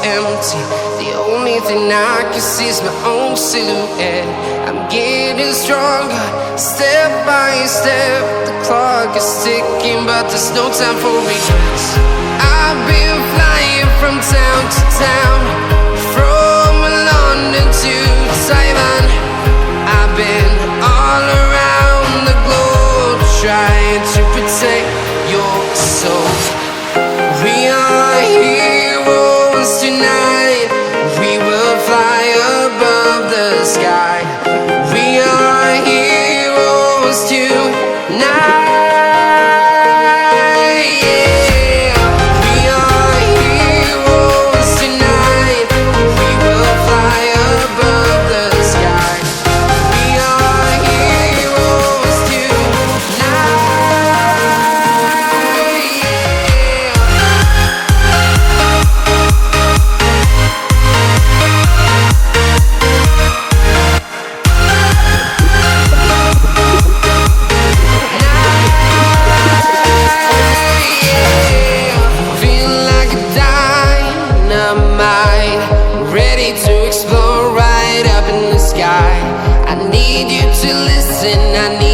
empty. The only thing I can see is my own silhouette. I'm getting stronger, step by step. The clock is ticking, but there's no time for regrets. I've been flying from town to town, from London to Taiwan. I've been all around the globe, trying to protect your soul. We are heroes tonight. We will fly above the sky. We are heroes tonight. Yeah. We are heroes tonight. We will fly above the sky. We are heroes tonight. Feel like a dynamite, ready to explode right up in the sky. I need you to listen, I need